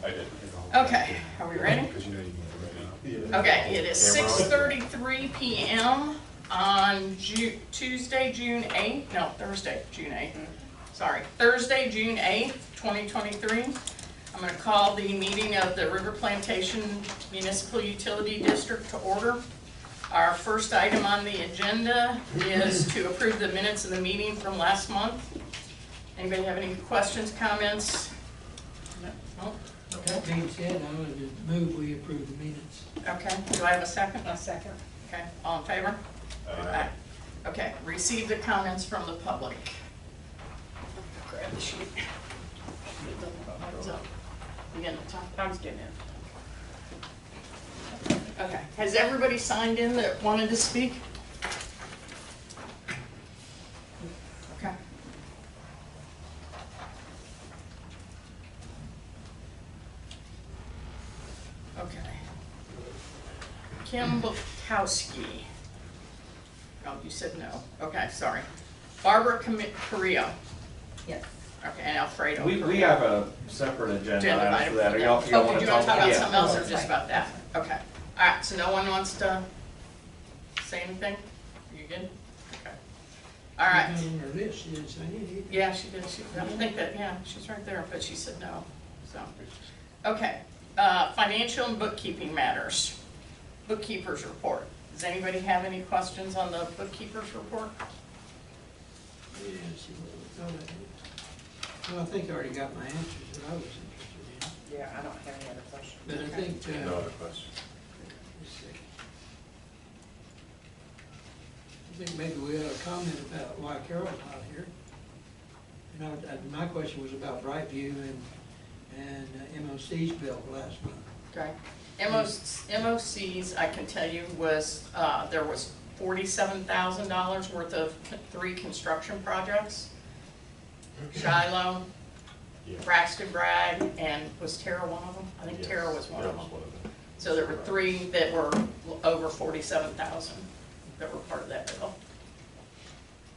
I did. Okay, are we ready? Okay, it is 6:33 p.m. on Tuesday, June 8th, no, Thursday, June 8th. Sorry, Thursday, June 8th, 2023. I'm going to call the meeting of the River Plantation Municipal Utility District to order. Our first item on the agenda is to approve the minutes of the meeting from last month. Anybody have any questions, comments? No? That being said, I would move we approve the minutes. Okay, do I have a second? A second. Okay, all in favor? Aye. Okay, receive the comments from the public. Grab the sheet. What's up? You getting the top? I was getting it. Okay, has everybody signed in that wanted to speak? Okay. Okay. Kim Bukowski. Oh, you said no. Okay, sorry. Barbara Carrillo. Yes. Okay, and Alfredo. We have a separate agenda Agenda item item for that. for Are that. y'all Oh, want did to you want to talk about yeah. something else or That's just right. about that? Okay. All right, so no one wants to say anything? You good? Okay. All right. She's on her list, she didn't say anything. Yeah, she did. I think that, yeah, she's right there, but she said no, so. Okay, financial and bookkeeping matters. Bookkeeper's report. Does anybody have any questions on the bookkeeper's report? Yeah, she was, well, I think I already got my answers that I was interested Yeah, I don't have any other questions. in. But I think, No other questions. let's see. I think maybe we ought to comment about why Carol's not here. You know, my question was about Brightview and MOC's bill last month. Okay. MOC's, I can tell you, was, there was $47,000 worth of 3 construction projects. Shiloh, Yeah. Braxton Bragg, and was Tara one of them? I think Yes. Tara was one Yeah, of was them. one of them. So there were 3 that were over 47,000 that were part of that bill.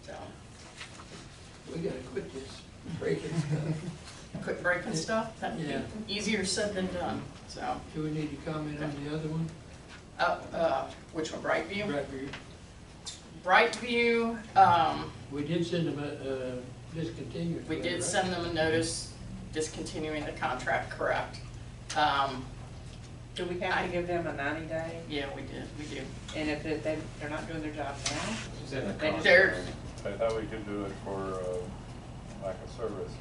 So, We gotta quit this breaking stuff. quit breaking stuff, that'd Yeah. be easier said than done, so. Do we need to comment on the other one? Which one, Brightview? Brightview. Brightview, We did send them a discontinued. we letter, did right? send them a notice discontinuing the contract, correct? Do we have to give them a 90-day? Yeah, we do. And if they're not doing their job now? She's in the They just- They're, I thought we could do it for lack of service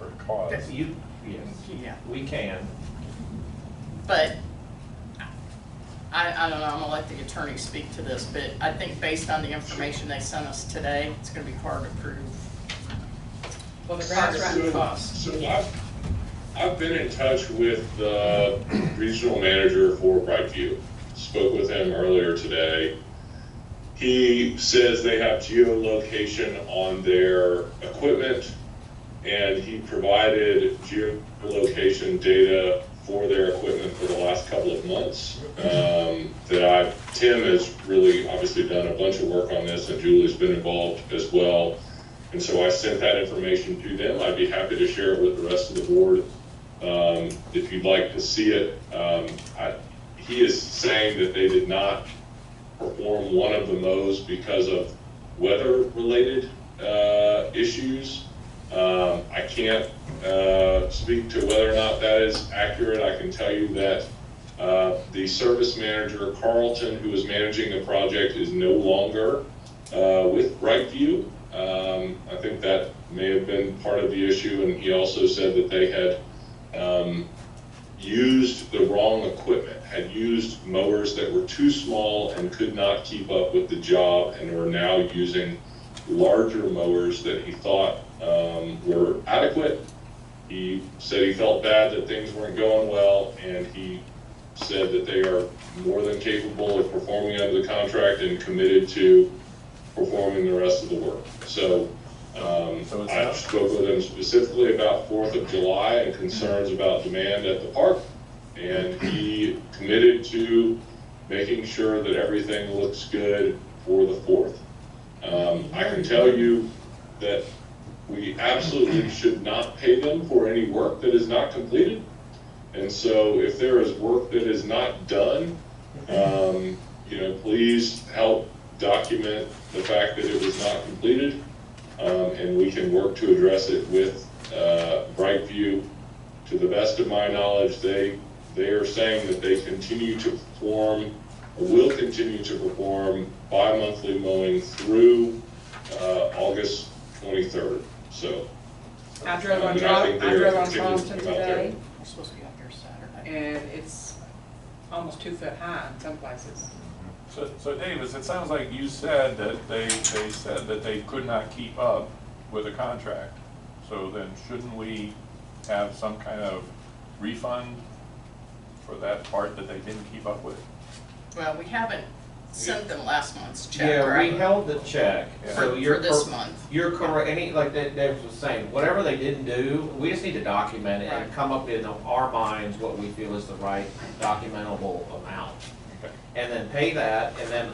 or for cause. Yes, yeah, we can. but I don't know, I'm gonna let the attorney speak to this, but I think based on the information they sent us today, it's gonna be hard to prove. Well, the ground's right. Cost. So I've been in touch with the regional manager for Brightview. Spoke with him earlier today. He says they have geolocation on their equipment, and he provided geolocation data for their equipment for the last couple of months. Tim has really obviously done a bunch of work on this, and Julie's been involved as well. And so I sent that information to them. I'd be happy to share it with the rest of the board if you'd like to see it. He is saying that they did not perform one of the mows because of weather-related issues. I can't speak to whether or not that is accurate. I can tell you that the service manager, Carlton, who is managing the project, is no longer with Brightview. I think that may have been part of the issue, and he also said that they had used the wrong equipment, had used mowers that were too small and could not keep up with the job, and were now using larger mowers that he thought were adequate. He said he felt bad that things weren't going well, and he said that they are more than capable of performing under the contract and committed to performing the rest of the work. So I spoke with him specifically about 4th of July and concerns about demand at the park, and he committed to making sure that everything looks good for the 4th. I can tell you that we absolutely should not pay them for any work that is not completed. And so if there is work that is not done, please help document the fact that it was not completed, and we can work to address it with Brightview. To the best of my knowledge, they are saying that they continue to perform, or will continue to perform bi-monthly mowing through August 23rd. So I drove on I think they're continuing Charleston to come out there. today, We're supposed to be out here Saturday. and it's almost 2 foot high in some places. So Davis, it sounds like you said that they said that they could not keep up with the contract. So then shouldn't we have some kind of refund for that part that they didn't keep up with? Well, we haven't sent them last month's check, Yeah, right? we held the check, so For you're. this month. You're correct, like Dave was saying, whatever they didn't do, we just need to document it and Right. come up in our minds what we feel is the right documentable amount. Okay. And then pay that, and then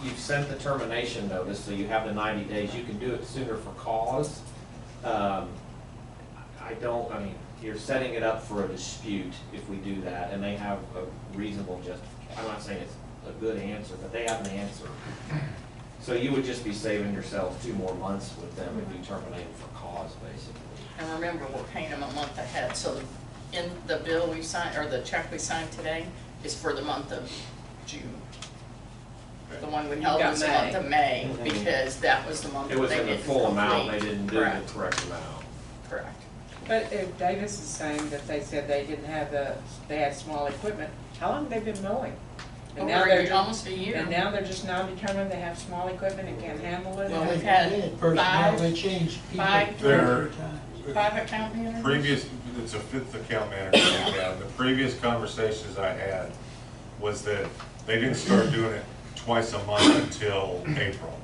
you've sent the termination notice, so you have the 90 days, you can do it sooner for cause. I mean, you're setting it up for a dispute if we do that, and they have a reasonable justification. I'm not saying it's a good answer, but they have an answer. So you would just be saving yourselves 2 more months with them if you terminate for cause, basically. And remember, we're paying them a month ahead, so in the bill we signed, or the check we signed today is for the month of June. The one we held got was the month May. of May, Mhm. because that was the month It that was they in the didn't full amount, they complete. didn't do Correct. the correct amount. Correct. But if Davis is saying that they said they didn't have they had small equipment, how long have they been mowing? And now they're Almost a year. And now they're just now determined they have small equipment and can't handle it? Well, They we've had personnel, five- they changed people five- 3 There- times. 5 account managers? Previous, it's a 5th account manager we have. The previous conversations I had was that they didn't start doing it twice a month until April.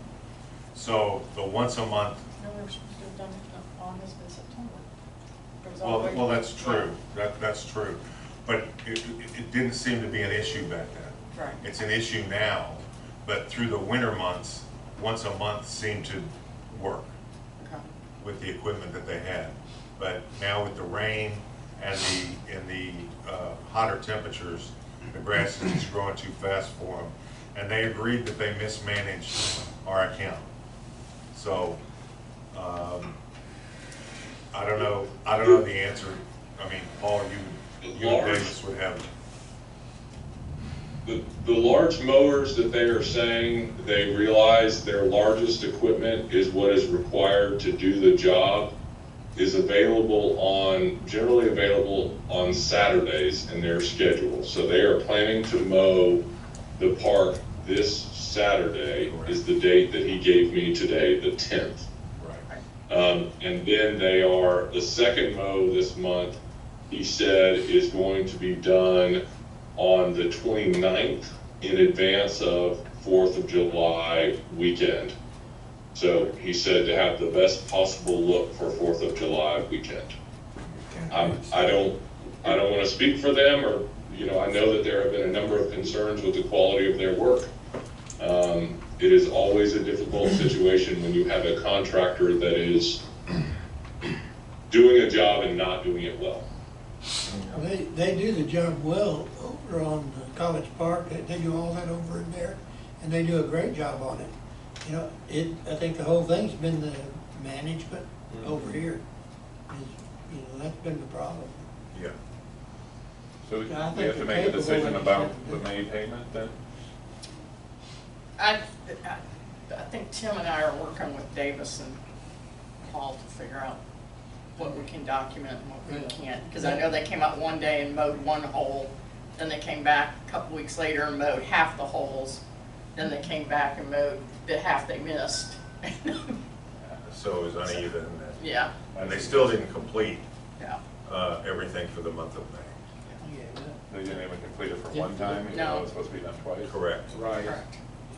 So the once a month, No, we were supposed to have done it in August and September. It was all the way- well, that's true. That's true. But it didn't seem to be an issue back then. Right. It's an issue now, but through the winter months, once a month seemed to work Okay. with the equipment that they had. But now with the rain and the hotter temperatures, the grass is just growing too fast for them. And they agreed that they mismanaged our account. So, I don't know the answer. I mean, Paul, you and Davis would have. The large mowers that they are saying, they realize their largest equipment is what is required to do the job, is generally available on Saturdays in their schedule. So they are planning to mow the park this Saturday, is the date that he gave me today, the 10th. Right. And then the second mow this month, he said, is going to be done on the 29th in advance of 4th of July weekend. So he said to have the best possible look for 4th of July weekend. I don't want to speak for them, or, I know that there have been a number of concerns with the quality of their work. It is always a difficult situation when you have a contractor that is doing a job and not doing it well. They do the job well over on College Park. They do all that over in there, and they do a great job on it. I think the whole thing's been the management over here. That's been the problem. Yeah. So we I have think to they're make a capable decision of about it. the May payment then? I think Tim and I are working with Davis and Paul to figure out what we can document and what we can't. Because I know they came out one day and mowed one hole, then they came back a couple weeks later and mowed half the holes, then they came back and mowed the half they missed. So it was uneven, Yeah, and they still didn't complete yeah. everything for the month of May. Yeah. They didn't even complete it for one time, even No. though it was supposed to be done twice? Correct. Right. Correct.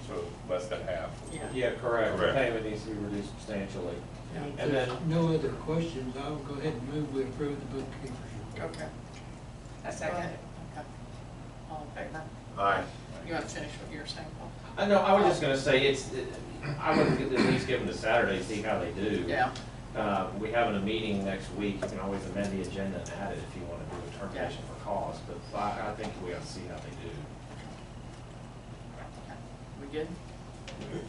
So less than half. Yeah. Yeah, correct. The Correct. payment needs to be reduced substantially. If And there's then, no other questions, I'll go ahead and move we approve the bookkeeper's report. Okay. I second it. Okay. All in favor? Aye. You want to finish what you were saying, Paul? I know, I was just gonna say, I would at least give them the Saturday, see how they do. Yeah. We have a meeting next week, you can always amend the agenda and add it if you wanna do a determination for cost, but I think we have to see how they do. We good?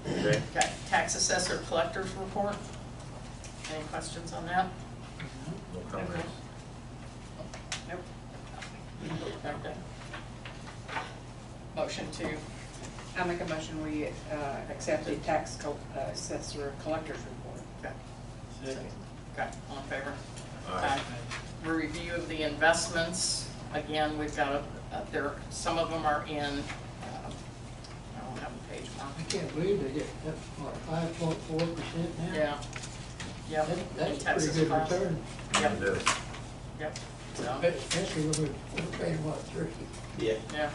Okay. Okay, tax assessor collector's report. Any questions on that? No comments. Nope. Okay. Motion to, I make a motion, we accept the tax assessor collector's report. okay, Second. okay, all in favor? Aye. Review of the investments, again, we've got there, some of them are in, I don't have a page mark. I can't believe they get up, what, 5.4% now? Yeah. Yep. That's in a pretty Texas good class. return. Yep, It is. yep, so, Especially when we're paying, what, 30? Yeah. yeah,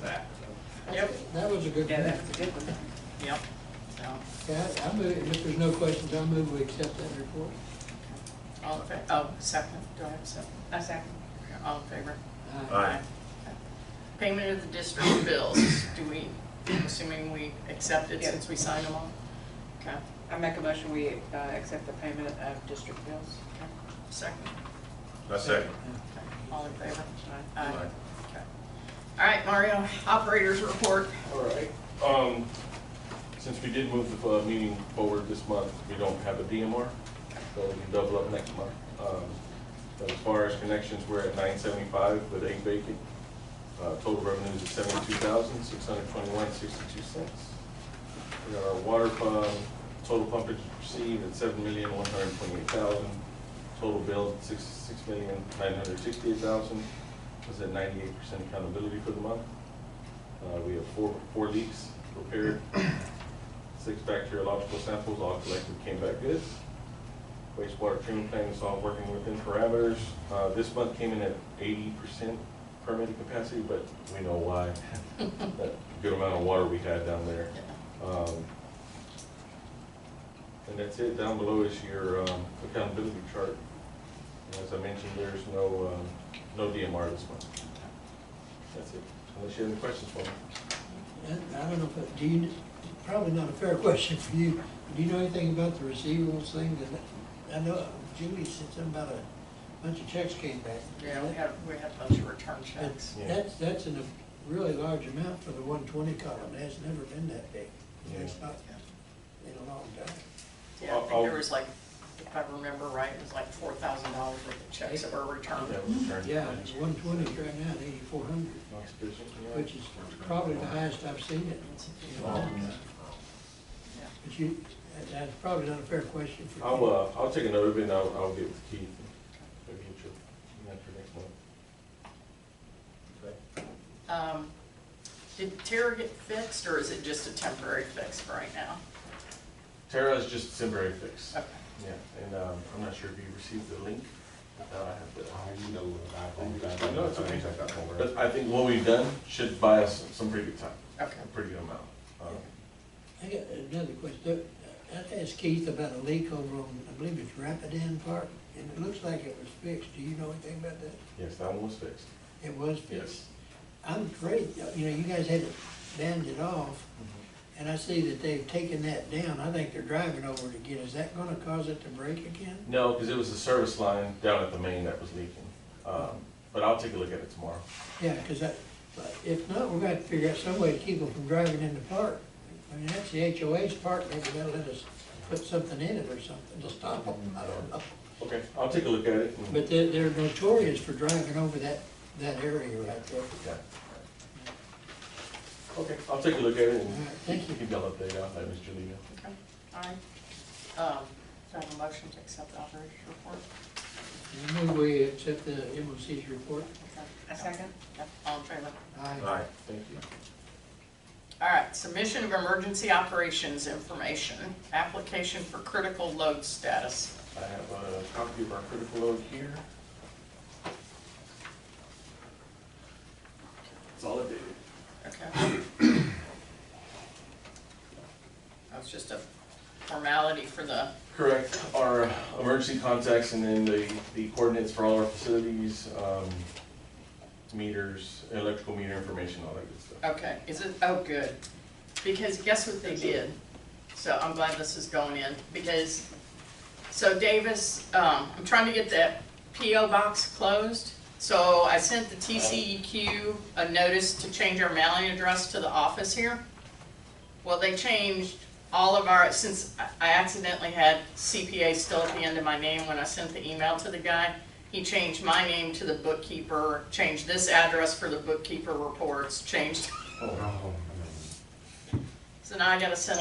That. yep, That was a good Yeah, one. that's a good one. yep, so, Yeah, I move, if there's no questions, I move we accept that report. all in favor, oh, second, do I have a second? A second. Okay, all in favor? Aye. Okay. Payment of the district bills, do we, assuming we accepted Yeah. since we signed them all? Okay, I make a motion, we accept the payment of district bills. okay, second, A second. okay, all in favor? Aye. Aye. Okay. All right, Mario, operators report. All right, since we did move the meeting forward this month, we don't have a DMR, so we can double up next month. But as far as connections, we're at 975 with 8 vacant. Total revenues is 72,621.62 cents. We got our water fund, total pumpage received at 7,128,000. Total billed 6,968,000. Was at 98% accountability for the month. We have four leaks repaired, 6 bacteriological samples, all collected, came back good. Wastewater treatment plant is all working within parameters. This month came in at 80% permitted capacity, but we know why. That good amount of water we had down there. And that's it. Down below is your accountability chart. And as I mentioned, there's no DMR this month. That's it. Unless you have any questions for me. I don't know, but do you, probably not a fair question for you, do you know anything about the receivables thing? I know Julie said something about a bunch of checks came back. Yeah, we had a bunch of return But checks. Yeah. that's in a really large amount for the 120 column, it has never been that big. Yeah. It's not in a long time. Yeah, I think there was like, if I remember right, it was like $4,000 worth of checks that were returned. Yeah, return. Yeah, it's 120 right now at 8,400, Not sufficient, yeah. which is probably the highest I've seen it. You know, Yeah. But you, that's probably not a fair question for you. I'll take another bit and I'll get with Keith. Maybe get your answer next month. Okay. Did Tara get fixed, or is it just a temporary fix for right now? Tara is just a temporary fix. Okay. Yeah, and I'm not sure if you received the link. I have to. No, it's okay. But I think what we've done should buy us some pretty good time. Okay. A pretty good amount. I got another question. I asked Keith about a leak over on, I believe it's Rapidan Park, and it looks like it was fixed. Do you know anything about that? Yes, that one was fixed. It was fixed? Yes. I'm afraid, you know, you guys had it banded off, and I see that they've taken that down. I think they're driving over it again. Is that gonna cause it to break again? No, because it was the service line down at the main that was leaking. But I'll take a look at it tomorrow. Yeah, because if not, we're gonna have to figure out some way to keep them from driving in the park. I mean, that's the HOA's park, maybe they'll let us put something in it or something to stop them, I don't know. Okay, I'll take a look at it. and- But they're notorious for driving over that area right there. Yeah. Okay, I'll take a look at it and All right, thank you. keep y'all updated. I'll have Ms. Julia. Okay, all right. Do I have a motion to accept the operator's report? I move we accept the MOC's report. Okay. A second? Yep, all in favor? Aye. Thank you. All right, submission of emergency operations information, application for critical load status. I have a copy of our critical load here. That's all it did. Okay. That's just a formality for the, Correct. Our emergency contacts and then the coordinates for all our facilities, meters, electrical meter information, all that good stuff. okay, is it, oh, good. Because guess what they did? So I'm glad this is going in, because, so Davis, I'm trying to get that PO box closed, So I sent the TCEQ a notice to change our mailing address to the office here. Well, they changed all of our, since I accidentally had CPA still at the end of my name when I sent the email to the guy, he changed my name to the bookkeeper, changed this address for the bookkeeper reports, changed. So now I gotta send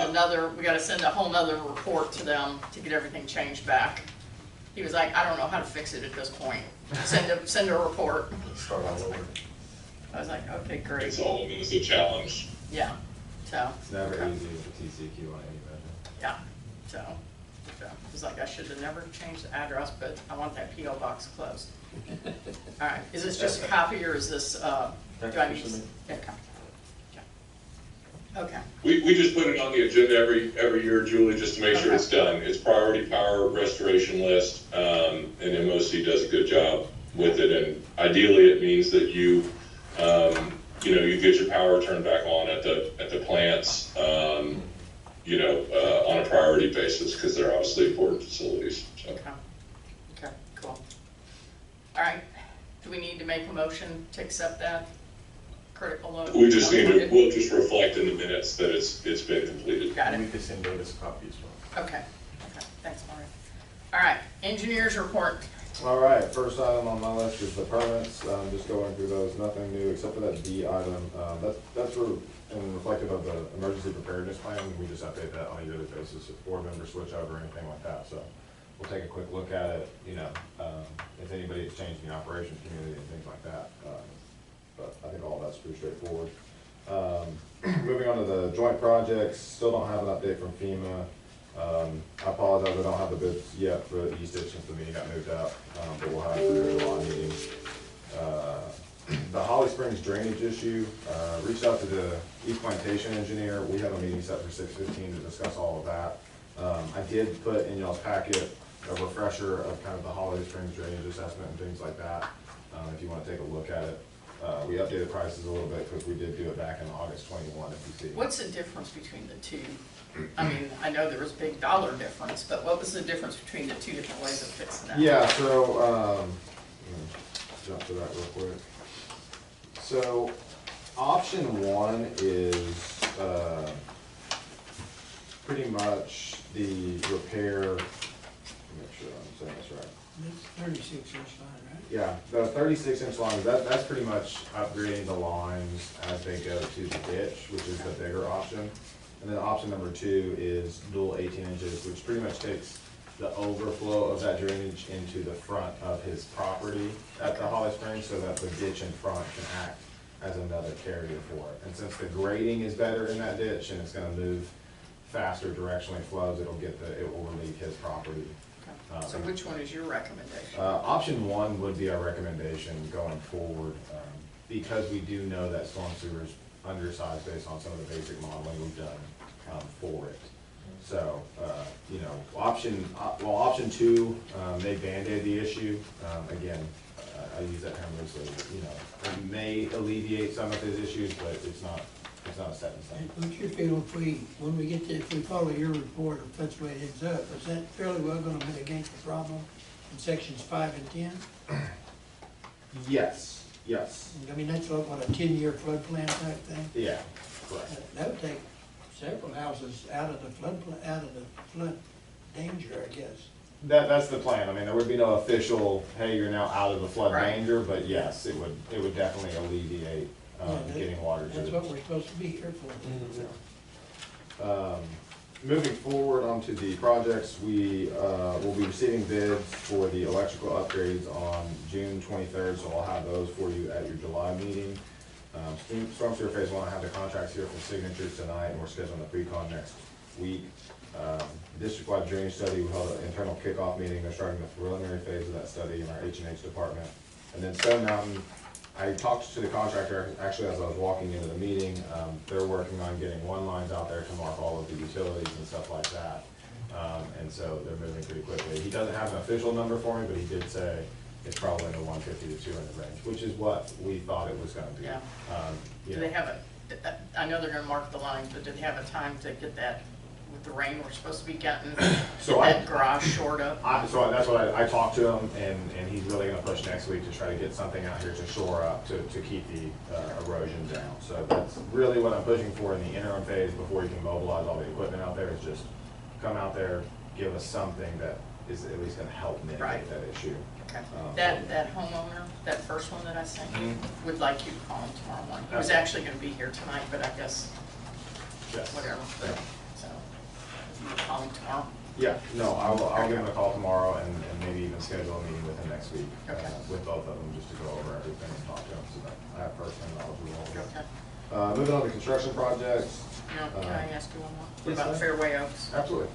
we gotta send a whole nother report to them to get everything changed back. He was like, I don't know how to fix it at this point. Send a report. Start all over. I was like, okay, great. It's all, I mean, it's a challenge. Yeah, so. It's never okay. easy with the TCQ on any budget. Yeah, so it was like, I should have never changed the address, but I want that PO box closed. All right, is this just a copy or is this, do I need? Okay. Okay. We just put it on the agenda every year, Julie, just to make sure Okay. it's done. It's priority power restoration list, and MOC does a good job with it. And ideally, it means that you you get your power turned back on at the plants, on a priority basis, because they're obviously important facilities, so. Okay, cool. All right, do we need to make a motion to accept that critical load? We'll just reflect in the minutes that it's been completed. Got And we it, could send Davis a copy as well. okay, thanks, Maureen. All right, engineers report. All right, first item on my list is the permits. Just going through those, nothing new except for that D item. That's reflective of the emergency preparedness plan. We just update that on a yearly basis if board members switch over or anything like that. So we'll take a quick look at it, if anybody has changed in the operations community and things like that. But I think all that's pretty straightforward. Moving on to the joint projects, still don't have an update from FEMA. I apologize, I don't have the bids yet for the East Ditch since the meeting got moved out, but we'll have it for the July meeting. The Holly Springs drainage issue, reached out to the East Plantation engineer. We have a meeting set for 6:15 to discuss all of that. I did put in y'all's packet a refresher of kind of the Holly Springs drainage assessment and things like that, if you want to take a look at it. We updated prices a little bit because we did do it back in August 21, if you see. What's the difference between the two? I mean, I know there was a big dollar difference, but what was the difference between the two different ways of fixing that? Yeah, so, let me jump to that real quick. So, option one is, pretty much the repair, let me make sure I'm saying this right. It's 36-inch line, right? Yeah, the 36-inch lines, that's pretty much upgrading the lines as they go to the ditch, which is the bigger option. And then option number two is dual 18 inches, which pretty much takes the overflow of that drainage into the front of his property at the Holly Springs so that the ditch in front can act as another carrier for it. And since the grading is better in that ditch and it's gonna move faster directionally flows, it will relieve his property. So which one is your recommendation? Option one would be our recommendation going forward, because we do know that storm sewer is undersized based on some of the basic modeling we've done for it. So, option two may Band-Aid the issue. Again, I use that term loosely. It may alleviate some of his issues, but it's not a set in stone. What's your feel if we follow your report, if that's the way it ends up, is that fairly well gonna mitigate the problem in sections 5 and 10? Yes. I mean, that's what a 10-year flood plan type thing? Yeah, correct. That would take several houses out of the flood danger, I guess. That's the plan. I mean, there would be no official, hey, you're now out of the flood Right. danger, but yes, it would definitely alleviate getting water to That's the. what we're supposed to be here for. Moving forward onto the projects, we will be receiving bids for the electrical upgrades on June 23rd, so I'll have those for you at your July meeting. Storm Sewer Phase 1, I have the contracts here for signatures tonight, and we're scheduling the pre-con next week. District-wide drainage study, we held an internal kickoff meeting. They're starting the preliminary phase of that study in our H&H department. And then Stone Mountain, I talked to the contractor actually as I was walking into the meeting. They're working on getting one lines out there to mark all of the utilities and stuff like that. And so they're moving pretty quickly. He doesn't have an official number for me, but he did say it's probably in the 150 to 200 range, which is what we thought it was gonna be. Yeah. Do they have I know they're gonna mark the lines, but do they have a time to get that with the rain we're supposed to be getting, So get that garage shored up? So that's what I talked to him, and he's really gonna push next week to try to get something out here to shore up, to keep the erosion down. So that's really what I'm pushing for in the interim phase before you can mobilize all the equipment out there, is just come out there, give us something that is at least gonna help mitigate Right. that issue. Okay. so- That homeowner, that first one that I sent you, would like you to call him tomorrow morning. He was actually gonna be here tonight, but I guess, Yes. whatever, Yeah. so, you can call him tomorrow. Yeah, no, I'll give him a call tomorrow and maybe even schedule a meeting with him next week, Okay. with both of them, just to go over everything and talk to him, so that I have first-hand knowledge of all of it. Okay. Moving on to construction projects. Now, can I ask you one more? What yes, about ma'am. Fairway Oaks? Absolutely.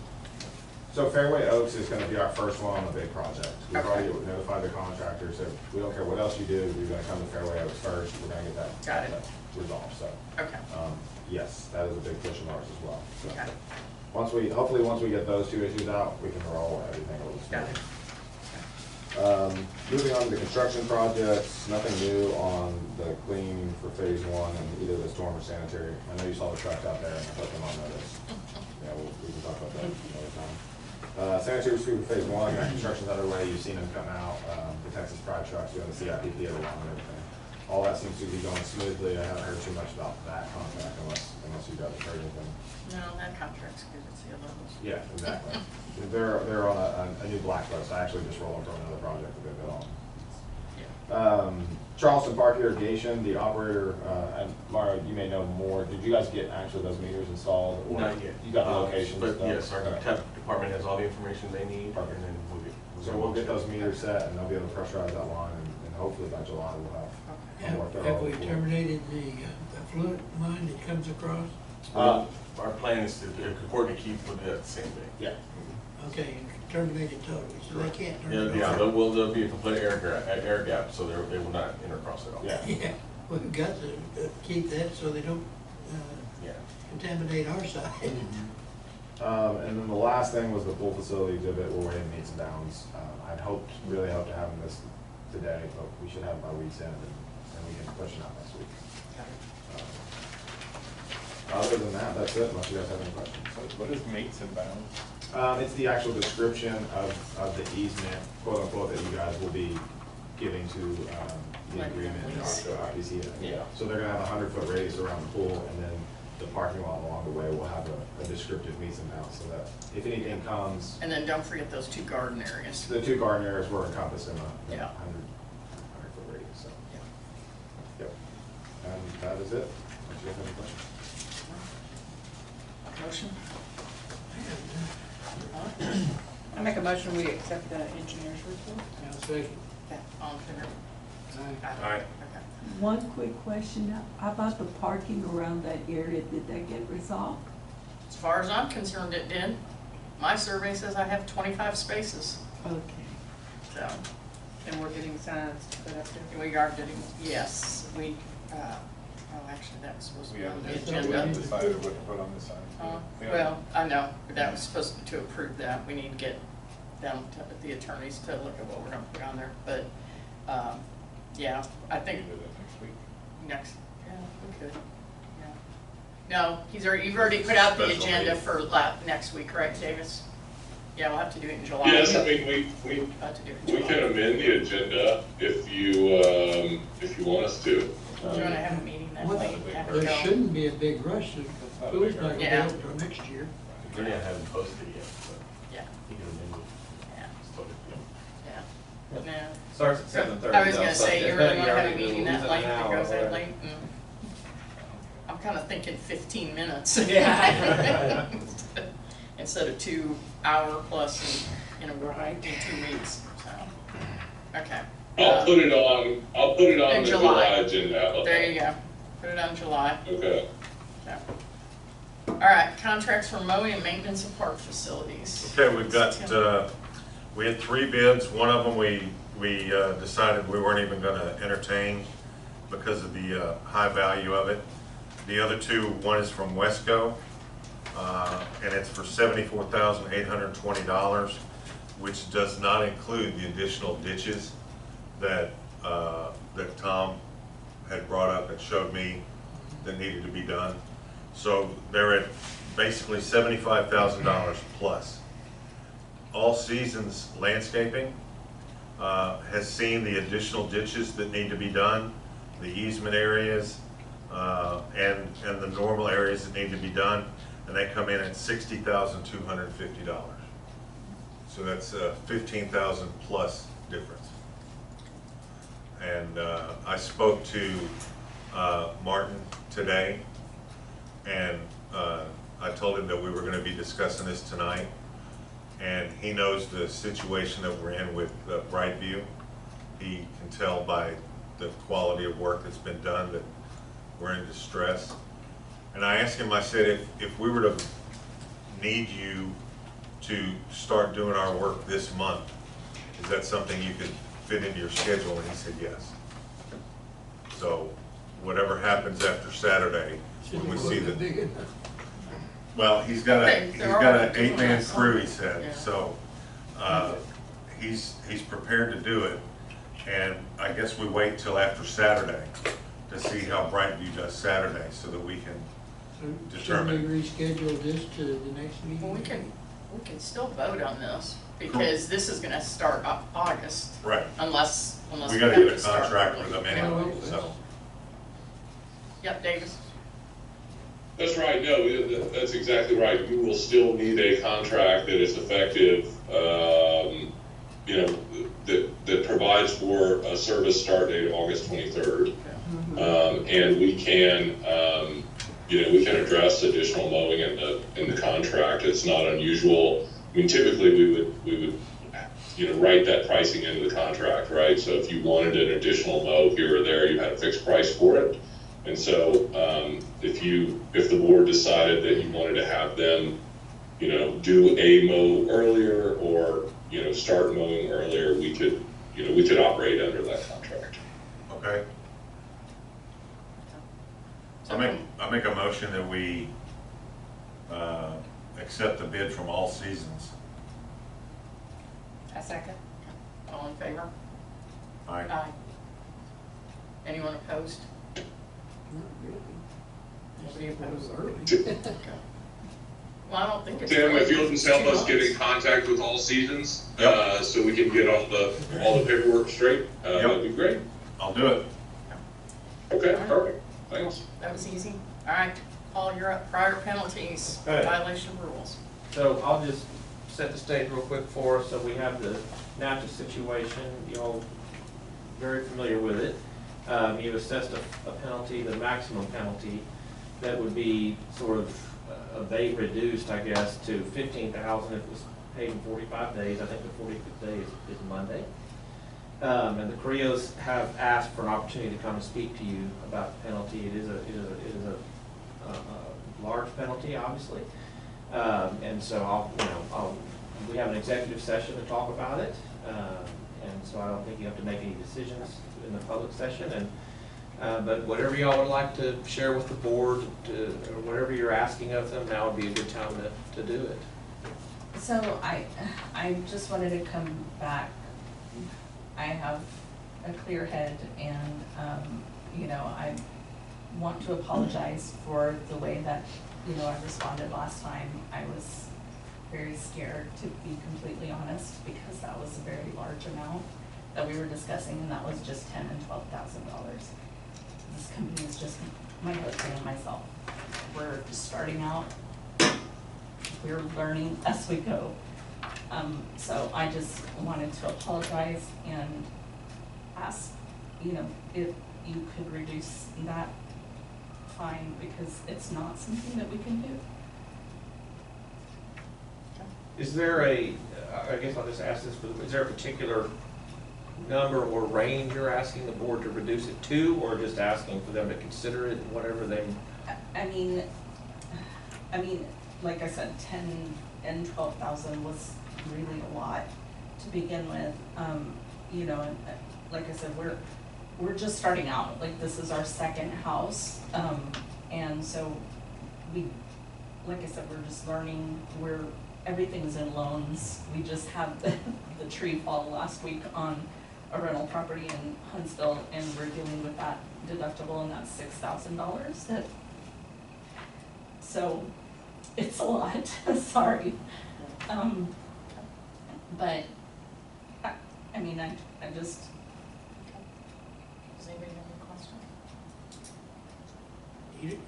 So Fairway Oaks is gonna be our first one on the big project. We've Okay. already notified the contractors that we don't care what else you do, you're gonna come to Fairway Oaks first, we're gonna get that. Got it. that resolved, so. Okay, Yes, that is a big push of ours as well. So, got it, hopefully, once we get those two issues out, we can roll everything a little got smoother. it. Moving on to the construction projects, nothing new on the cleaning for phase one and either the storm or sanitary. I know you saw the trucks out there and I put them on notice. Yeah, we can talk about that another time. Sanitary street for phase one, construction's underway, you've seen them come out, the Texas Pride trucks, doing the CIPP along and everything. All that seems to be going smoothly, I haven't heard too much about that contract unless you guys have heard anything. No, that contract's good, it's the levels. Yeah, exactly. They're on a new blacklist. I actually just rolled them from another project that they've been on. Yeah. Charleston Park Irrigation, the operator, and Mario, you may know more. Did you guys get actually those meters installed? or Not yet. You got the locations? But stuff? yes, our Okay. tech department has all the information they need, and Perfect. then we'll get. So we'll get those meters set and they'll be able to pressurize that line and hopefully by July we'll have a more thorough. Have we report. terminated the fluid line that comes across? Our plan is to coordinate keep with that same day. Yeah. Okay, terminated totally, so they can't turn it Yeah, over. there'll be a complete air gap, so they will not intercross at all. Yeah. Yeah, we've got to keep that so they don't Yeah. contaminate our side. And then the last thing was the pool facility exhibit. We're waiting meets and bounds. Really hoped to have them this today, but we should have it by week's end and we can push it out next week. Other than that, that's it, unless you guys have any questions. What is mates and bounds? It's the actual description of the easement, quote unquote, that you guys will be giving to the Like agreement. the lease. RPC. Yeah. So they're gonna have a 100-foot radius around the pool, and then the parking lot along the way will have a descriptive meets and bounds, so that if anything comes, And then don't forget those two garden areas. the two garden areas were encompassed in a Yeah. 100-foot radius, so. Yeah. Yep. And that is it. Unless you guys have any questions. Motion? I make a motion, we accept the engineer's report. Now, second. Okay, all in favor? Aye. Okay. One quick question about the parking around that area, did that get resolved? As far as I'm concerned, it did. My survey says I have 25 spaces, Okay. so. And we're getting signs to put up there. We are getting, yes, actually, that was supposed to We be on the haven't agenda. decided what to put on the sign. Yeah. Well, I know, but that was supposed to approve that. We need to get them, the attorneys to look at what we're gonna put on there, but, yeah, I We think can do that next week. next, yeah, we could, yeah. No, you've already put out the Special agenda meeting. for next week, right, Davis? Yeah, we'll have to do it in July. Yes, I mean, we We'll have to do it in we July. can amend the agenda if you want us to. Do you wanna have a meeting that Well, late? Have her there go? shouldn't be a big rush, the not a pool's big not gonna be Yeah. open until next year. Virginia hasn't posted it yet, so Yeah, he can amend yeah, it. Just totally, yeah. yeah. No. Starts at 7:30. I was gonna say, you really wanna have a You're meeting that losing late, an that hour goes that already. late? I'm kinda thinking 15 minutes. Yeah. Instead of 2 hour plus in 2 weeks, so, okay. I'll put it on In the July. July agenda. How about There that? you go, put it on July. Okay. Okay. All right, contracts for mowing and maintenance of park facilities. Okay, we've got, we had 3 bids. One of them we decided we weren't even gonna entertain because of the high value of it. The other 2, one is from Wesco, and it's for $74,820, which does not include the additional ditches that Tom had brought up and showed me that needed to be done. So they're at basically $75,000 plus. All Seasons Landscaping has seen the additional ditches that need to be done, the easement areas, and the normal areas that need to be done, and they come in at $60,250. So that's a 15,000 plus difference. And I spoke to Martin today, and I told him that we were going to be discussing this tonight, and he knows the situation that we're in with Brightview. He can tell by the quality of work that's been done that we're in distress. And I asked him, I said, if we were to need you to start doing our work this month, is that something you could fit into your schedule? And he said yes. So whatever happens after Saturday, when we see the, well, he's got an 8-man crew, he said. Yeah. So he's prepared to do it, and I guess we wait till after Saturday to see how Brightview does Saturday, so that we can Should we determine. reschedule this to the next meeting? Well, we can still vote on this, because this is gonna start August, Right. unless We we gotta have get to a start contract early. with them anyway, so. Yep, Davis. That's right, no, that's exactly right. We will still need a contract that is effective, you know, that provides for a service start date of August 23rd. And we can, you know, we can address additional mowing in the contract. It's not unusual. I mean, typically we would, you know, write that pricing into the contract, right? So if you wanted an additional mow here or there, you had a fixed price for it. And so, if the board decided that you wanted to have them, you know, do a mow earlier, or, you know, start mowing earlier, we could operate under that contract. Okay. I make a motion that we accept the bid from All Seasons. A second. All in favor? Aye. Aye. Anyone opposed? Not really. Nobody That was opposed? early. Okay. Well, I don't think it's. Tim, if you'll just help us get in 2 months. contact with All Seasons, Yep. so we can get all the paperwork straight, Yep. that'd be great. I'll do it. Okay, perfect, thanks. That was easy. All right, Paul, you're up. Prior penalties, Okay. violation of rules. So I'll just set the stage real quick for us. So we have the Natchez situation, you're all very familiar with it. You've assessed a penalty, the maximum penalty, that would be sort of, they reduced, I guess, to 15,000 if it was paid in 45 days. I think the 45th day is Monday. And the Creos have asked for an opportunity to come and speak to you about the penalty. It is a large penalty, obviously. And so we have an executive session to talk about it. And so I don't think you have to make any decisions in the public session. But whatever y'all would like to share with the board, or whatever you're asking of them, now would be a good time to do it. So I just wanted to come back. I have a clear head, and, you know, I want to apologize for the way that, you know, I responded last time. I was very scared, to be completely honest, because that was a very large amount that we were discussing, and that was just $10,000 and $12,000. This company is just my husband and myself. We're just starting out. We're learning as we go. So I just wanted to apologize and ask, you know, if you could reduce that fine, because it's not something that we can do. Is there I guess I'll just ask this, is there a particular number or range you're asking the board to reduce it to, or just asking for them to consider it and whatever they? I mean, like I said, 10 and 12,000 was really a lot to begin with. You know, and like I said, we're just starting out. Like, this is our second house, and so like I said, we're just learning. Everything's in loans. We just had the tree fall last week on a rental property in Huntsville, and we're dealing with that deductible, and that's $6,000. So it's a lot, sorry. But, I mean, I just, Does anybody have any questions?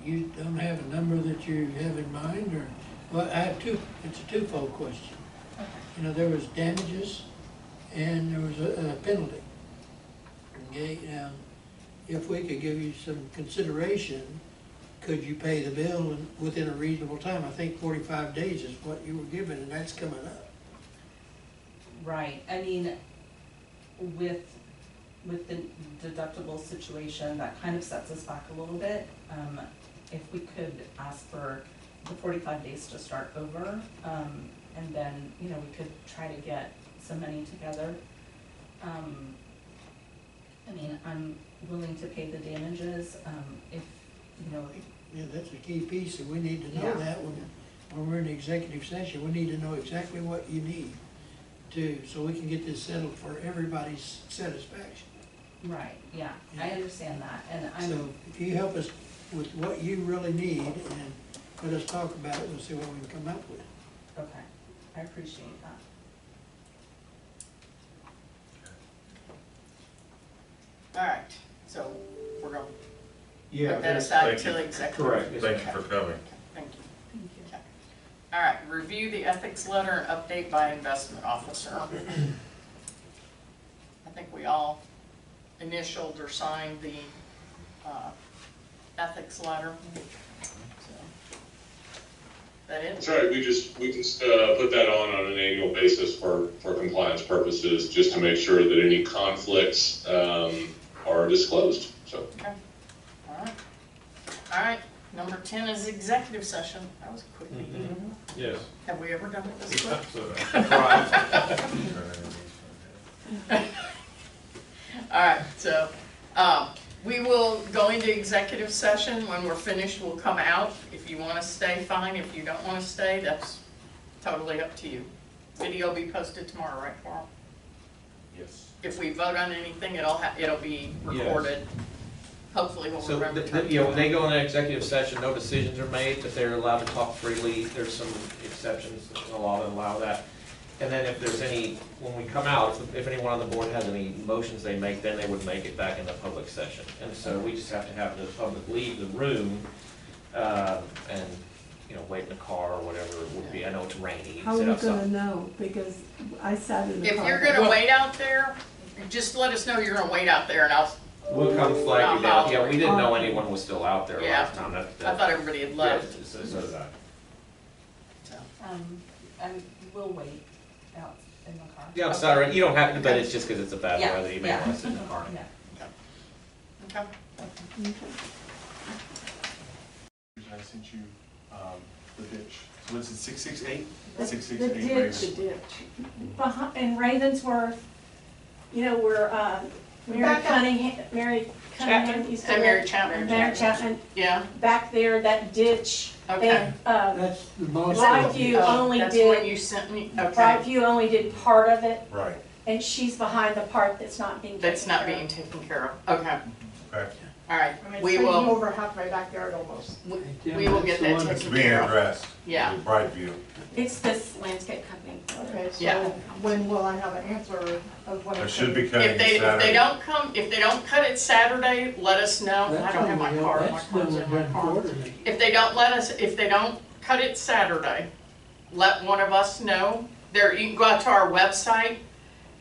You don't have a number that you have in mind, or, well, I have it's a twofold question. okay. You know, there was damages and there was a penalty. Okay, now, if we could give you some consideration, could you pay the bill within a reasonable time? I think 45 days is what you were given, and that's coming up. Right, I mean, with the deductible situation, that kind of sets us back a little bit. If we could ask for the 45 days to start over, and then, you know, we could try to get some money together. I mean, I'm willing to pay the damages, if, you know, Yeah, that's a key piece, and we need to know Yeah. that when we're in the executive session. We need to know exactly what you need so we can get this settled for everybody's satisfaction. right, yeah, I Yeah. understand that, and So I'm, if you help us with what you really need and let us talk about it, we'll see what we can come up with. okay, I appreciate that. All right, so we're going to Yeah. put that aside Thank until you. executive. Correct. Thank you for coming. Thank you. Thank you. Okay. All right, review the ethics letter and update by investment officer. I think we all initialed or signed the ethics letter. So, that it? That's right, we just put that on an annual basis for compliance purposes, just to make sure that any conflicts are disclosed, so. Okay. All right. All right, number 10 is executive session. That was a quick meeting. Yes. Have we ever done it this quick? All right, so, we will go into executive session. When we're finished, we'll come out. If you want to stay, fine. If you don't want to stay, that's totally up to you. Video will be posted tomorrow, right, Carl? Yes. If we vote on anything, it'll be recorded. Hopefully we'll So, remember. when they go in an executive session, no decisions are made, but they're allowed to talk freely. There's some exceptions, a law that allow that. And then if there's any, when we come out, if anyone on the board has any motions they make, then they would make it back in the public session. And so we just have to have the public leave the room, and, you know, wait in the car or whatever it would be. I know it's rainy. How are sit we outside. gonna know? Because I sat in the If car. you're gonna wait out there, just let us know you're gonna wait out there and We'll come flag you down. Yeah, we didn't know anyone was still out there Yeah. last time. I thought everybody had left. Yeah, so did I. So, We'll wait out in the car. Yeah, I'm sorry, you don't have to, but it's just because it's a bad Yeah, weather, you may yeah. want to sit in the car. Yeah. okay. I sent you the ditch. So what's it, 668? The 668 ditch. Behind, in Ravensworth, you know, where, Mary Cunningham used to And live. Mary Chapman. Mary Chapman, Yeah, back there, that ditch. okay. And, That's the most. Broadview only That's what did, you sent me, okay. Broadview only did part of it, Right, and she's behind the part that's not being taken That's not care of. being taken care of, okay. okay. All right, I mean, we it's taking will, over half my backyard almost. we will get that It's taken being care of. addressed. Yeah. With Brightview. It's this landscape company. Okay, Yeah. so when will I have an answer of when? There it's should be coming? cutting If they Saturday. don't come, if they don't cut it Saturday, let us know. I That's don't have my only- car, my that's car's done in my car. quarterly. If they don't cut it Saturday, let one of us know. There, you can go out to our website,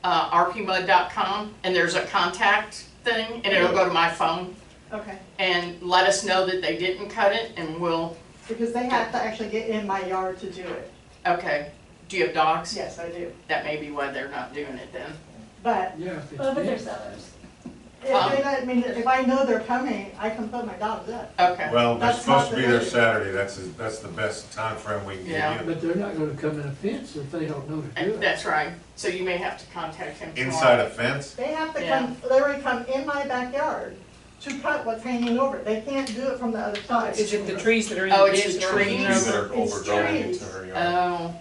rpmud.com, and there's a contact thing, and it'll go to my phone, Okay, and let us know that they didn't cut it, and we'll, because they have to actually get in my yard to do it. okay. Do you have dogs? Yes, I do. That may be why they're not doing it then. But Yeah, if it's Well, but big. there's others. I mean, if I know they're coming, I can put my dogs up. Okay, Well, they're That's not supposed to the be there way- Saturday, that's the best time frame we can Yeah. give you. But they're not gonna come in a fence if they don't know to do it. that's right. So you may have to contact him tomorrow. Inside a fence? They have to Yeah. come, literally come in my backyard to cut what's hanging over it. They can't do it from the other side. Is it the trees that are in Oh, the it's ditch? the or- trees. Trees that are It's overgrown trees. into her yard. Oh,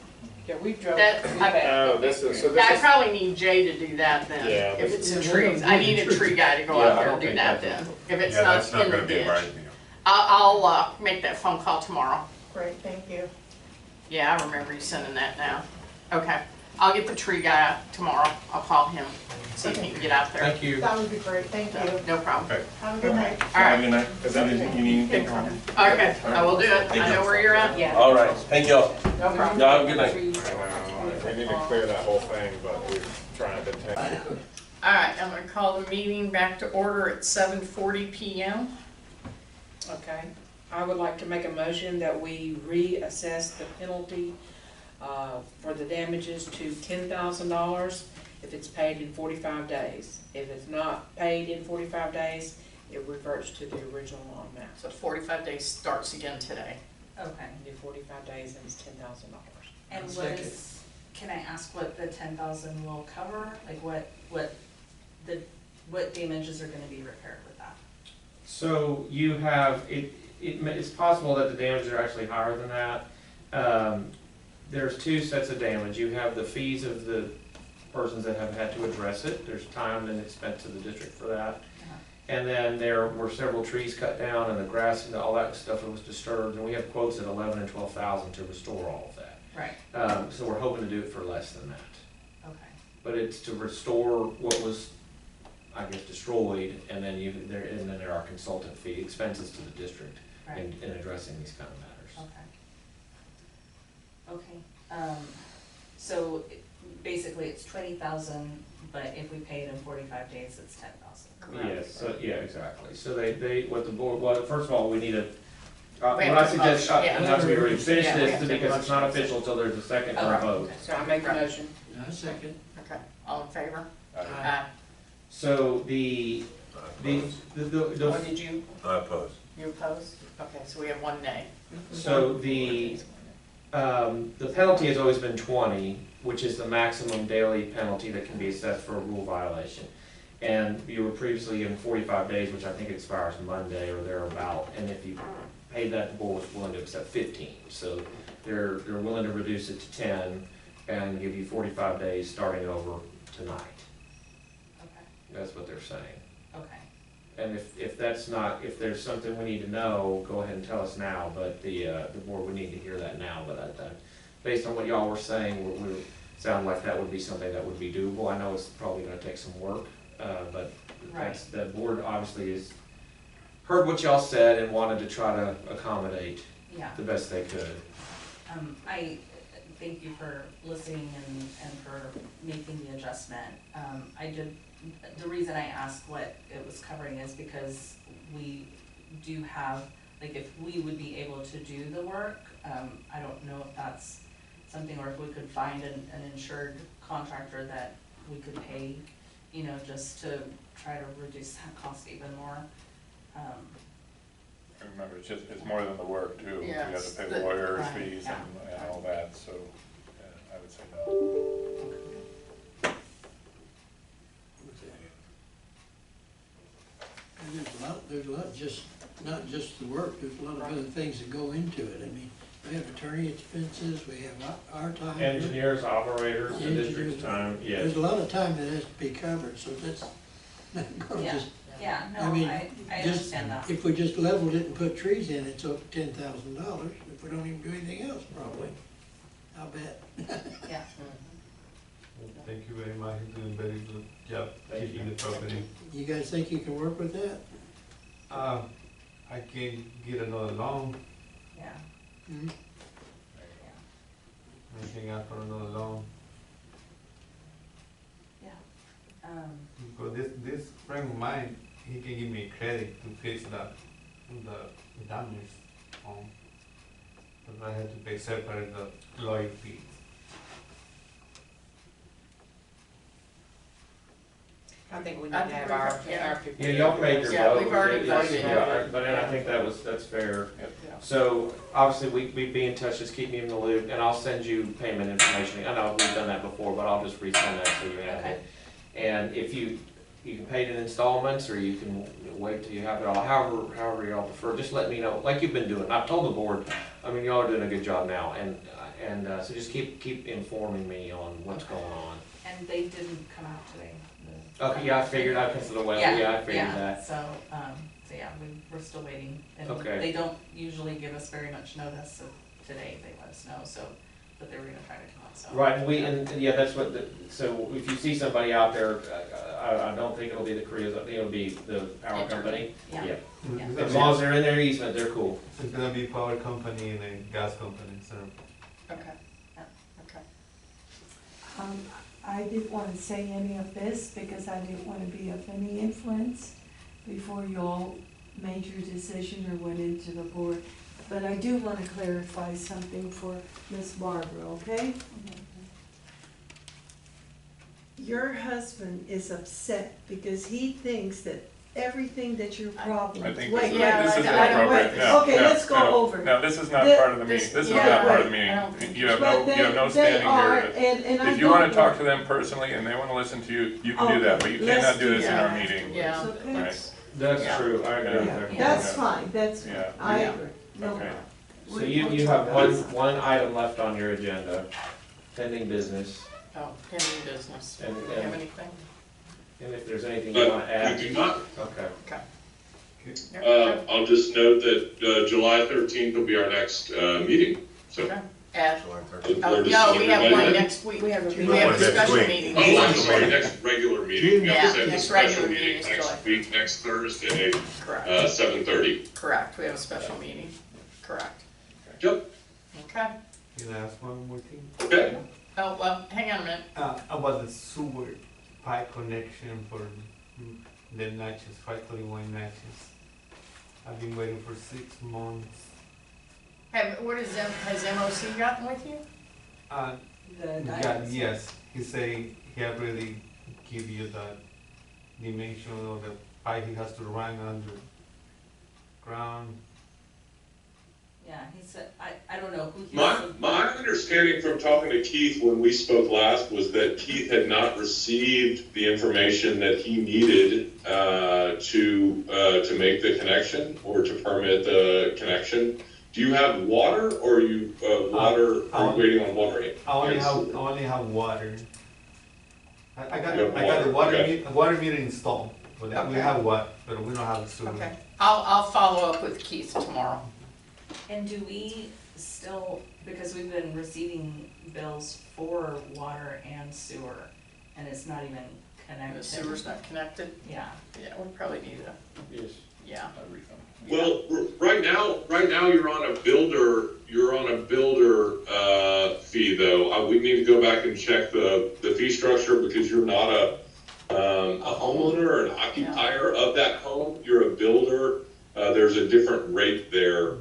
Yeah, we've drove That- through I- that. Oh, this is, so this I is, probably need Jay to do that then, Yeah, if it's the Yeah, trees. I need a tree guy to go Yeah, out I there don't and do think that that's- then, if it's Yeah, not that's not in the gonna be ditch. Brightview. I'll make that phone call tomorrow. Great, thank you. Yeah, I remember you sending that now. Okay, I'll get the tree guy out tomorrow. I'll call him, see if he can get out there. Thank you. That would be great, thank you. No problem. Okay. Have a good night. All right, Good night. Is that anything you need? okay, I will do it. I know where you're at. Yeah. All right, thank y'all. No problem. Y'all have a good night. We need to clear that whole thing, but we're trying to take. All right, I'm gonna call the meeting back to order at 7:40 PM. Okay, I would like to make a motion that we reassess the penalty for the damages to $10,000 if it's paid in 45 days. If it's not paid in 45 days, it reverts to the original amount. So 45 days starts again today. Okay. Do 45 days and it's $10,000. And what is, can I ask what the 10,000 will cover? Like what damages are gonna be repaired with that? So you have, it's possible that the damages are actually higher than that. There's two sets of damage. You have the fees of the persons that have had to address it. There's time and expense to the district for that. And then there were several trees cut down and the grass and all that stuff that was disturbed. And we have quotes at 11 and 12,000 to restore all of that. Right, So we're hoping to do it for less than that. okay, But it's to restore what was, I guess, destroyed, and then there are consultant fee expenses to the district right, in addressing these kind of matters. okay. So basically it's 20,000, but if we pay it in 45 days, it's 10,000. Yes, so, yeah, exactly. So what the board, well, first of all, we need a, what We have I to suggest, vote, yeah. unless we already finished Yeah, we have this, to because it's not motion. official until there's a second or a Okay. vote. So I make the motion. A second. Okay, all in favor? Aye. So the, What did you, I oppose. you oppose? Okay, so we have one nay. so the penalty has always been 20, which is the maximum daily penalty that can be assessed for a rule violation. And you were previously in 45 days, which I think expires Monday or thereabout. And if you paid that, the board was willing to accept 15. So they're willing to reduce it to 10 and give you 45 days starting over tonight. Okay, That's what they're saying. okay, And if that's not, if there's something we need to know, go ahead and tell us now, but the board would need to hear that now, but based on what y'all were saying, we sound like that would be something that would be doable. I know it's probably gonna take some work, but that's, the board obviously has heard what y'all said and wanted to try to accommodate yeah. the best they could. I thank you for listening and for making the adjustment. The reason I asked what it was covering is because we do have, like, if we would be able to do the work, I don't know if that's something, or if we could find an insured contractor that we could pay, you know, just to try to reduce that cost even more. Remember, it's more than the work too. You have Yes, to pay the- lawyers' right, fees yeah. and all that, so I would say no. There's a lot, just, not just the work, there's a lot of other things that go into it. I mean, we have attorney expenses, we have our time. Engineers, operators, the district's Engineers. time, yes. There's a lot of time that has to be covered, so that's not gonna Yeah. just, Yeah, no, I mean, I just, understand that. if we just leveled it and put trees in, it's over $10,000. If we don't even do anything else, probably. I'll bet. Yeah. Thank you very much, you're doing very good job Thank keeping the property. You guys think you can work with that? I can get another loan, Yeah, Hmm? yeah, anything else for another loan, yeah. because this friend of mine, he can give me credit to fix the damage on, but I had to pay separate the lawyer fees. I think we need to I think have we've- our yeah. people. Yeah, y'all made your Yeah, vote. we've already voted. Yeah, but I think that's fair. Yep. So, obviously, we'd be in touch, just keep me in the loop, and I'll send you payment information. I know we've done that before, but I'll just resend that so you have it. And if you can pay it in installments, or you can wait till you have it all, however y'all prefer, just let me know, like you've been doing. I've told the board, I mean, y'all are doing a good job now, and so just keep informing me on what's going on. And they didn't come out today. Okay, yeah, I figured, I considered the weather, yeah, I figured that. So yeah, we're still waiting, and Okay. they don't usually give us very much notice, so today, they let us know, so, that they were gonna try to come out, so. Right, and yeah, that's what, so if you see somebody out there, I don't think it'll be the Koreas, I think it'll be the power company. Yeah. Yeah, Yeah. as long as they're in their easement, they're cool. It's gonna be power company and a gas company, so. Okay, okay. I didn't want to say any of this because I didn't want to be of any influence before you all made your decision or went into the board. But I do want to clarify something for Miss Barbara, okay? Your husband is upset because he thinks that everything that your problem. I think Wait, this is I don't- inappropriate. No, Okay, no, let's go no, over. No, this is not The- part of the meeting, this is yeah, not part of the I don't meeting. think You have But no, you have no they standing are, here. and I If you wanna don't talk know. to them personally and they wanna listen to you, you can do that, but you Okay, let's cannot do do this in that. our meeting. Yeah, Okay. that's, That's Yeah. true, I agree with Yeah, her. that's fine, that's, Yeah. I Yeah. agree. No Okay. problem. So you have one item left on your agenda, pending business, oh, pending business. Do And- you have and- anything? and if there's anything you wanna But add. we do not. Okay. Okay. Yep, I'll just note that July 13th will be our next meeting, so. okay. At, look oh, forward to no, seeing we have everybody one then. next week. We have a We meeting. have a One next special week. meeting. Oh, I'm sorry, next regular meeting. Yeah, I said the next special regular meeting meeting is next July. week, next Thursday, Correct, 7:30. correct. We have a special meeting. Correct. Yep, Okay. Can I ask one more thing? okay. Oh, well, hang on a minute. About the sewer pipe connection for the Natchez, 531 Natchez. I've been waiting for 6 months. Has MOC gotten with you? The Yeah, guidance. yes, he say he already give you the dimension of the pipe he has to run underground. Yeah, he said, I don't know who he My understanding from talking to Keith when we spoke last was that Keith had not received the information that he needed to make the connection or to permit the connection. Do you have water, or are you are you waiting on water? I only have water. I got You have the water, okay. water meter installed, but we Okay. have what, but we don't have sewer. Okay. I'll follow up with Keith tomorrow. And do we still, because we've been receiving bills for water and sewer, and it's not even connected? The sewer's not connected? Yeah. Yeah, we probably need a, Yes. yeah. A refund. Well, right now you're on a builder fee though. We need to go back and check the fee structure because you're not a homeowner or an occupier of that home. You're a builder. There's a different rate there,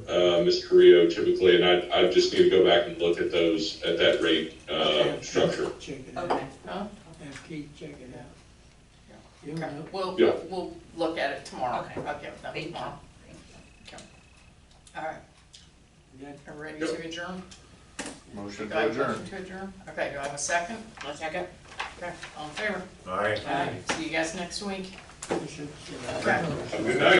Ms. Carrillo, typically, and I just need to go back and look at that rate structure. Check it out. Okay. Huh? Have Keith check it out. You Okay. know. Yeah. We'll look at it tomorrow. Okay. I'll get with them Thank you. tomorrow. Okay. All right. Are we ready to adjourn? Motion Do I have to a adjourn. motion to adjourn? Okay, do I have a second? I'll second. Okay, all in favor? All right. All right, see you guys next week. You should- Okay. Good night.